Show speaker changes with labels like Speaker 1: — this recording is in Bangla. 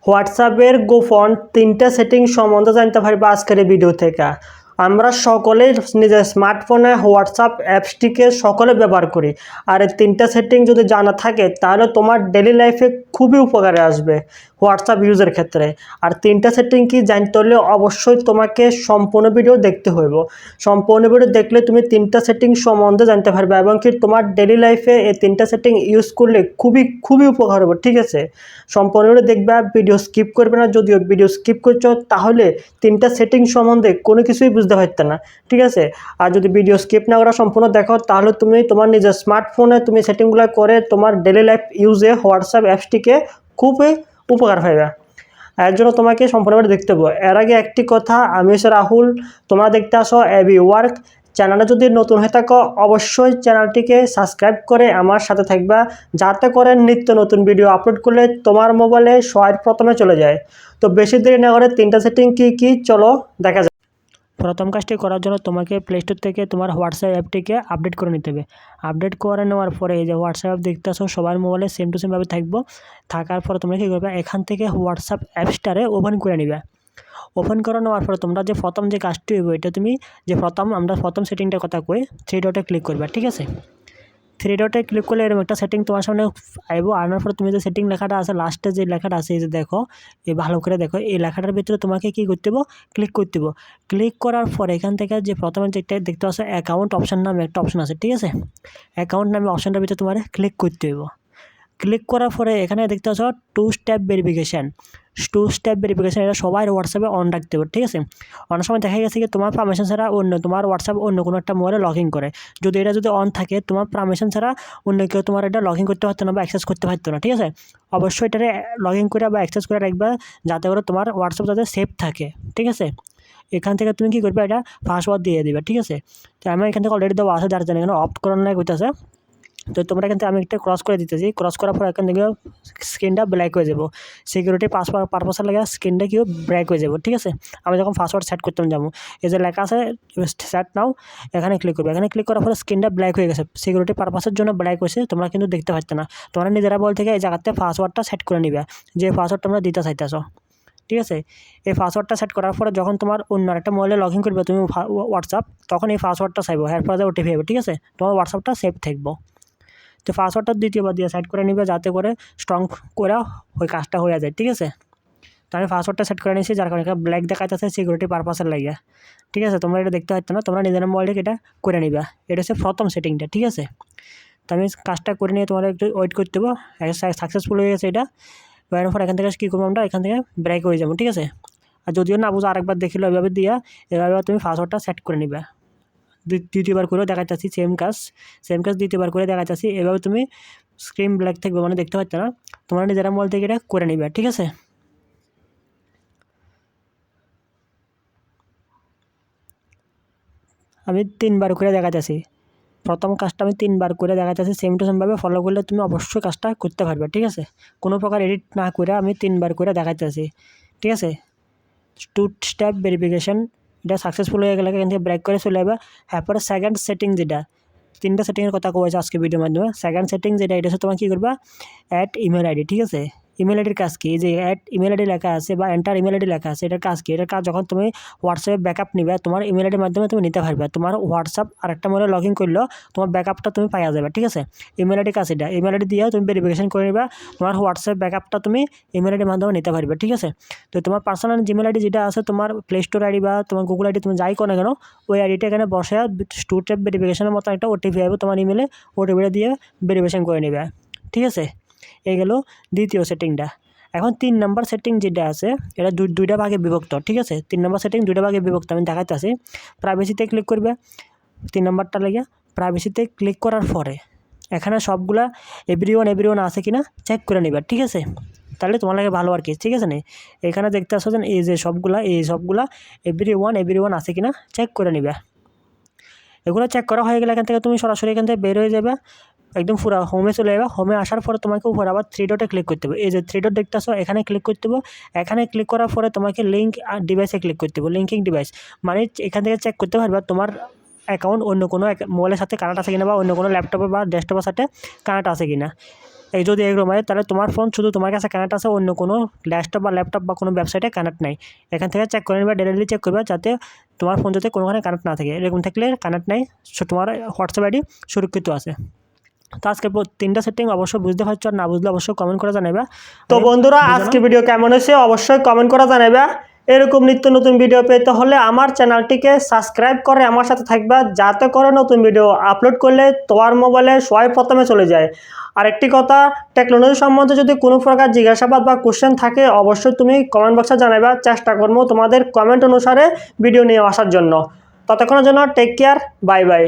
Speaker 1: হোয়াটসঅ্যাপের গোপন 3টা সেটিং সম্বন্ধে জানতে পারবে আজকের এই ভিডিও থেকে। আমরা সকলে নিজের স্মার্টফোনে হোয়াটসঅ্যাপ অ্যাপসটিকে সকলে ব্যবহার করি। আর এই 3টা সেটিং যদি জানা থাকে তাহলে তোমার ডেইলি লাইফে খুবই উপকারে আসবে হোয়াটসঅ্যাপ ইউজের ক্ষেত্রে। আর 3টা সেটিং কি জানতে হলে অবশ্যই তোমাকে সম্পূর্ণ ভিডিও দেখতে হইব। সম্পূর্ণ ভিডিও দেখলে তুমি 3টা সেটিং সম্বন্ধে জানতে পারবে এবং কি তোমার ডেইলি লাইফে এই 3টা সেটিং ইউজ করলে খুবই উপকার হবে। ঠিক আছে, সম্পূর্ণ ভিডিও দেখবা, ভিডিও স্কিপ করবে না। যদিও ভিডিও স্কিপ করছো তাহলে 3টা সেটিং সম্বন্ধে কোনো কিছুই বুঝতে পারতে না। ঠিক আছে, আর যদি ভিডিও স্কিপ না করা সম্পূর্ণ দেখো তাহলে তুমি তোমার নিজের স্মার্টফোনে তুমি সেটিংগুলো করে তোমার ডেইলি লাইফ ইউজে হোয়াটসঅ্যাপ অ্যাপসটিকে খুবই উপকার পাইবে। এর জন্য তোমাকে সম্পূর্ণভাবে দেখতে হবে। এর আগে একটি কথা, আমি হচ্ছে রাহুল, তোমরা দেখতে আসো এবি ওয়ার্ক। চ্যানেলে যদি নতুন হয়ে থাকো অবশ্যই চ্যানেলটিকে সাবস্ক্রাইব করে আমার সাথে থাকবা, যাতে করে নিত্য নতুন ভিডিও আপলোড করলে তোমার মোবাইলে সবার প্রথমে চলে যায়। তো বেশি দেরি না করে 3টা সেটিং কি চলো দেখা যায়। প্রথম কাজটি করার জন্য তোমাকে প্লে স্টোর থেকে তোমার হোয়াটসঅ্যাপ অ্যাপটিকে আপডেট করে নিতে হবে। আপডেট করে নেওয়ার পরে এই যে হোয়াটসঅ্যাপ দেখতে আসো সবার মোবাইলে সেম টু সেমভাবে থাকার পরে তোমরা কী করবে, এখান থেকে হোয়াটসঅ্যাপ অ্যাপসটারে ওপেন করে নিবে। ওপেন করে নেওয়ার পরে তোমরা যে প্রথম যে কাজটি হইব, এটা তুমি যে আমরা প্রথম সেটিংটার কথা কই 3 ডটে ক্লিক করবে। ঠিক আছে, 3 ডটে ক্লিক করলে এরকম একটা সেটিং তোমার সামনে আইব। আনার পরে তুমি যে সেটিং লেখাটা আছে, লাস্টে যে লেখাটা আছে, এই যে দেখো, এই ভালো করে দেখো, এই লেখাটার ভিতরে তোমাকে কি করতে হবে, ক্লিক করতে হবে। ক্লিক করার পরে এখান থেকে যে প্রথমে যেটা দেখতে পাচ্ছ অ্যাকাউন্ট অপশন নামে একটা অপশন আছে। ঠিক আছে, অ্যাকাউন্ট নামে অপশনটার ভিতরে তোমার ক্লিক করতে হবে। ক্লিক করার পরে এখানে দেখতে পাচ্ছ 2 স্টেপ ভেরিফিকেশান। 2 স্টেপ ভেরিফিকেশান এটা সবাই হোয়াটসঅ্যাপে অন রাখতে হবে। ঠিক আছে, অনেক সময় দেখা গেছে কি তোমার পারমিশন ছাড়া তোমার হোয়াটসঅ্যাপ অন্য কোনো একটা মোবাইলে লগ ইন করে। যদি এটা যদি অন থাকে, তোমার পারমিশন ছাড়া অন্য কেউ তোমার এটা লগ ইন করতে পারতো না বা অ্যাক্সেস করতে পারতো না। ঠিক আছে, অবশ্যই এটা লগ ইন করে বা অ্যাক্সেস করে রাখবা, যাতে করে তোমার হোয়াটসঅ্যাপ যাতে সেফ থাকে। ঠিক আছে, এখান থেকে তুমি কী করবে, এটা পাসওয়ার্ড দিয়ে দিবে। ঠিক আছে, তো আমি এখান থেকে অলরেডি দেওয়া আছে, যার জন্য এখানে অফ করানো লাগে হইতেছে। তো তোমরা এখান থেকে আমি একটা ক্রস করে দিতেছি। ক্রস করার পর এখান থেকে স্ক্রিনটা ব্ল্যাক হয়ে যাব। সিকিউরিটি পারপাসের লাগে স্ক্রিনটা কেউ ব্ল্যাক হয়ে যাব। ঠিক আছে, আমি যখন পাসওয়ার্ড সেট করতে যাবো, এই যে লেখা আছে সেট নাও, এখানে ক্লিক করবে। এখানে ক্লিক করার পরে স্ক্রিনটা ব্ল্যাক হয়ে গেছে, সিকিউরিটি পারপাসের জন্য ব্ল্যাক হয়েছে, তোমরা কিন্তু দেখতে পাচ্ছ না। তোমরা নিজেরা বল থেকে এই জায়গাতে পাসওয়ার্ডটা সেট করে নিবে, যে পাসওয়ার্ড তোমরা দিতে চাইতেছো। ঠিক আছে, এই পাসওয়ার্ডটা সেট করার পরে যখন তোমার অন্য একটা মোবাইলে লগ ইন করবে তুমি হোয়াটসঅ্যাপ, তখন এই পাসওয়ার্ডটা চাইবো, এরপরে যে ওটিপি হবে। ঠিক আছে, তোমার হোয়াটসঅ্যাপটা সেফ থাকবো। তো পাসওয়ার্ডটা দ্বিতীয়বার দিয়ে সেট করে নিবে, যাতে করে স্ট্রং করে ওই কাজটা হয়ে যায়। ঠিক আছে, তো আমি পাসওয়ার্ডটা সেট করে নিয়েছি, যার কারণে ব্ল্যাক দেখাচ্ছে সিকিউরিটি পারপাসের লাগে। ঠিক আছে, তোমরা এটা দেখতে পাচ্ছ না, তোমরা নিজের মোবাইলে এটা করে নিবা। এটা হচ্ছে প্রথম সেটিংটা। ঠিক আছে, তো আমি কাজটা করে নিয়ে তোমার একটু ওয়েট করতে দেবো। সাকসেসফুল হয়ে গেছে এটা। এর পর এখান থেকে কী করবো, আমরা এখান থেকে ব্রেক হয়ে যাবো। ঠিক আছে, আর যদিও না বুঝো আরেকবার দেখিলো এভাবে দিয়া, এভাবে তুমি পাসওয়ার্ডটা সেট করে নিবে। দ্বিতীয়বার করেও দেখাচ্ছি সেম কাজ দ্বিতীয়বার করে দেখাচ্ছি। এভাবে তুমি স্ক্রিন ব্ল্যাক থাকবে, মানে দেখতে পাচ্ছ না, তোমরা নিজেরা মোবাইল থেকে এটা করে নিবে। ঠিক আছে, আমি 3বার করে দেখাচ্ছি। প্রথম কাজটা আমি 3বার করে দেখাচ্ছি, সেম টু সেমভাবে ফলো করলে তুমি অবশ্যই কাজটা করতে পারবে। ঠিক আছে, কোনো প্রকার এডিট না করে আমি 3বার করে দেখাচ্ছি। ঠিক আছে, 2 স্টেপ ভেরিফিকেশান এটা সাকসেসফুল হয়ে গেলে এখান থেকে ব্রেক করে চলে যাবে। তারপরে সেকেন্ড সেটিং, যেটা 3টা সেটিংয়ের কথা কয়েছে আজকে ভিডিওর মাধ্যমে। সেকেন্ড সেটিং যেটা, এটা হচ্ছে তোমার কী করবা, অ্যাড ইমেল আইডি। ঠিক আছে, ইমেল আইডির কাজ কি, যে অ্যাড ইমেল আইডি লেখা আছে বা এন্টার ইমেল আইডি লেখা আছে, এটার কাজ কি? এটার কাজ যখন তুমি হোয়াটসঅ্যাপে ব্যাকআপ নিবে, তোমার ইমেল আইডির মাধ্যমে তুমি নিতে পারবে। তোমার হোয়াটসঅ্যাপ আরেকটা মোবাইলে লগ ইন করলেও তোমার ব্যাকআপটা তুমি পাওয়া যাবে। ঠিক আছে, ইমেল আইডির কাজ এটা। ইমেল আইডি দিয়ে তুমি ভেরিফিকেশন করে নিবা, তোমার হোয়াটসঅ্যাপ ব্যাকআপটা তুমি ইমেল আইডির মাধ্যমে নিতে পারবে। ঠিক আছে, তো তোমার পার্সোনাল জিমেল আইডি যেটা আছে, তোমার প্লে স্টোর আইডি বা তোমার গুগল আইডি, তুমি যাই করো না কেন, ওই আইডিটা এখানে বসে 2 স্টেপ ভেরিফিকেশনের মতো একটা ওটিপি আসবে তোমার ইমেলে, ওটিপিটা দিয়ে ভেরিফিকেশন করে নেবে। ঠিক আছে, এই গেল দ্বিতীয় সেটিংটা। এখন 3 নাম্বার সেটিং যেটা আছে, এটা দুইটা ভাগে বিভক্ত। ঠিক আছে, 3 নাম্বার সেটিং দুইটা ভাগে বিভক্ত, আমি দেখাতে আসি। প্রাইভেসিতে ক্লিক করবে, 3 নাম্বারটা লাগে। প্রাইভেসিতে ক্লিক করার পরে এখানে সবগুলা এভরিওয়ান আছে কিনা চেক করে নেবে। ঠিক আছে, তাহলে তোমার লাগে ভালো আর কি। ঠিক আছে, না এখানে দেখতে আসো যে এই যে সবগুলা এভরিওয়ান আছে কিনা চেক করে নিবে। এগুলো চেক করা হয়ে গেলে এখান থেকে তুমি সরাসরি এখান থেকে বের হয়ে যাবে, একদম পুরো হোমে চলে যাবে। হোমে আসার পরে তোমাকে উপরে আবার 3 ডটে ক্লিক করতে হবে। এই যে 3 ডট দেখতে আসো, এখানে ক্লিক করতে হবে। এখানে ক্লিক করার পরে তোমাকে লিঙ্ক আর ডিভাইসে ক্লিক করতে হবে। লিঙ্কিং ডিভাইস মানে এখান থেকে চেক করতে পারবে তোমার অ্যাকাউন্ট অন্য কোনো মোবাইলের সাথে কানেক্ট আছে কিনা, বা অন্য কোনো ল্যাপটপে বা ডেস্কটপের সাথে কানেক্ট আছে কিনা। এই যদি এরকম হয় তাহলে তোমার ফোন শুধু তোমার কাছে কানেক্ট আছে, অন্য কোনো ডেস্কটপ বা ল্যাপটপ বা কোনো ওয়েবসাইটে কানেক্ট নাই। এখান থেকে চেক করে নেবে, ডেইলি চেক করবে যাতে তোমার ফোন যাতে কোনোখানে কানেক্ট না থাকে। এরকম থাকলে কানেক্ট নাই, তোমার হোয়াটসঅ্যাপ আইডি সুরক্ষিত আছে। তো আজকে 3টা সেটিং অবশ্যই বুঝতে পারছো, আর না বুঝলে অবশ্যই কমেন্ট করে জানাবে। তো বন্ধুরা আজকে ভিডিও কেমন হয়েছে অবশ্যই কমেন্ট করে জানাবে। এরকম নিত্য নতুন ভিডিও পেতে হলে আমার চ্যানেলটিকে সাবস্ক্রাইব করে আমার সাথে থাকবে, যাতে করে নতুন ভিডিও আপলোড করলে তোমার মোবাইলে সবাই প্রথমে চলে যায়। আর একটি কথা, টেকনোলজি সম্বন্ধে যদি কোনো প্রকার জিজ্ঞাসাবাদ বা কোশ্চেন থাকে অবশ্যই তুমি কমেন্ট বক্সে জানাবে, চেষ্টা করবো তোমাদের কমেন্ট অনুসারে ভিডিও নিয়ে আসার জন্য। ততক্ষণের জন্য টেক কেয়ার, বাই বাই।